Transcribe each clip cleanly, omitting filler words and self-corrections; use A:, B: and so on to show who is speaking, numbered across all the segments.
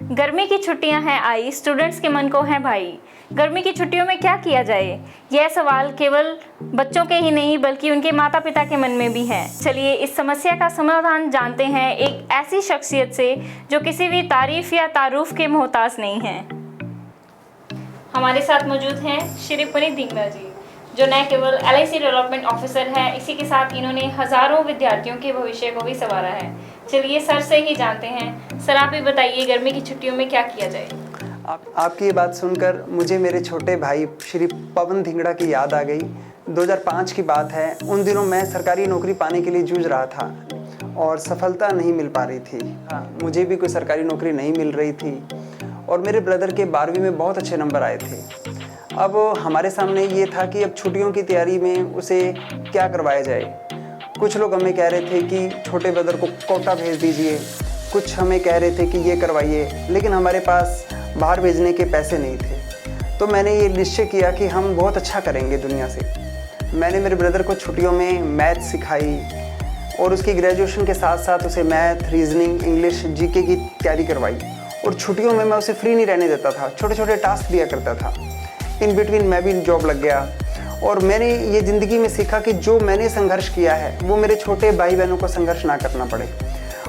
A: गर्मी की छुट्टियां हैं आई, स्टूडेंट्स के मन को है भाई। गर्मी की छुट्टियों में क्या किया जाए, यह सवाल केवल बच्चों के ही नहीं बल्कि उनके माता पिता के मन में भी है। चलिए इस समस्या का समाधान जानते हैं एक ऐसी शख्सियत से जो किसी भी तारीफ या तारुफ के मोहताज नहीं है। हमारे साथ मौजूद हैं श्री पुनीत धिंगरा जी, जो न केवल LIC डेवलपमेंट ऑफिसर है, इसी के साथ इन्होंने हजारों विद्यार्थियों के भविष्य को भी संवारा है। चलिए सर से ही जानते हैं। सर आप ही बताइए, गर्मी की छुट्टियों में क्या किया जाए।
B: आपकी ये बात सुनकर मुझे मेरे छोटे भाई श्री पवन धिंगड़ा की याद आ गई। 2005 की बात है। उन दिनों मैं सरकारी नौकरी पाने के लिए जूझ रहा था और सफलता नहीं मिल पा रही थी। मुझे भी कोई सरकारी नौकरी नहीं मिल रही थी और मेरे ब्रदर के 12वीं में बहुत अच्छे नंबर आए थे। अब हमारे सामने ये था कि अब छुट्टियों की तैयारी में उसे क्या करवाया जाए। कुछ लोग हमें कह रहे थे कि छोटे ब्रदर को कोटा भेज दीजिए, कुछ हमें कह रहे थे कि ये करवाइए, लेकिन हमारे पास बाहर भेजने के पैसे नहीं थे। तो मैंने ये निश्चय किया कि हम बहुत अच्छा करेंगे दुनिया से। मैंने मेरे ब्रदर को छुट्टियों में मैथ सिखाई और उसकी ग्रेजुएशन के साथ साथ उसे मैथ, रीजनिंग, इंग्लिश, GK की तैयारी करवाई। और छुट्टियों में मैं उसे फ्री नहीं रहने देता था, छोटे छोटे टास्क दिया करता था। इन बिटवीन मैं भी जॉब लग गया और मैंने ये ज़िंदगी में सीखा कि जो मैंने संघर्ष किया है वो मेरे छोटे भाई बहनों को संघर्ष ना करना पड़े।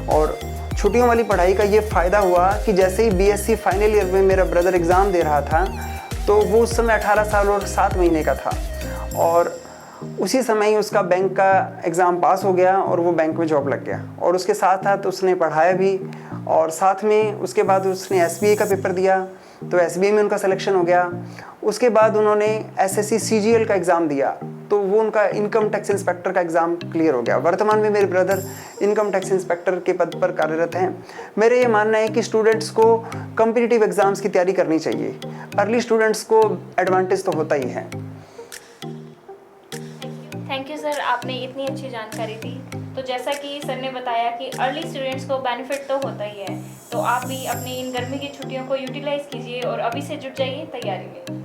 B: और छुट्टियों वाली पढ़ाई का ये फ़ायदा हुआ कि जैसे ही BSc फाइनल ईयर में मेरा ब्रदर एग्ज़ाम दे रहा था तो वो उस समय 18 साल और 7 महीने का था और उसी समय ही उसका बैंक का एग्ज़ाम पास हो गया और वो बैंक में जॉब लग गया। और उसके साथ साथ उसने पढ़ाया भी और साथ में उसके बाद उसने SBA का पेपर दिया तो SBA में उनका सिलेक्शन हो गया। उसके बाद उन्होंने SSC CGL का एग्ज़ाम दिया तो वो उनका इनकम टैक्स इंस्पेक्टर का एग्ज़ाम क्लियर हो गया। वर्तमान में मेरे ब्रदर इनकम टैक्स इंस्पेक्टर के पद पर कार्यरत हैं। मेरे ये मानना है कि स्टूडेंट्स को कॉम्पिटिटिव एग्ज़ाम्स की तैयारी करनी चाहिए। अर्ली स्टूडेंट्स को एडवांटेज तो होता ही है।
A: थैंक यू सर, आपने इतनी अच्छी जानकारी दी। तो जैसा कि सर ने बताया कि अर्ली स्टूडेंट्स को बेनिफिट तो होता ही है, तो आप भी अपनी इन गर्मी की छुट्टियों को यूटिलाइज़ कीजिए और अभी से जुट जाइए तैयारी में।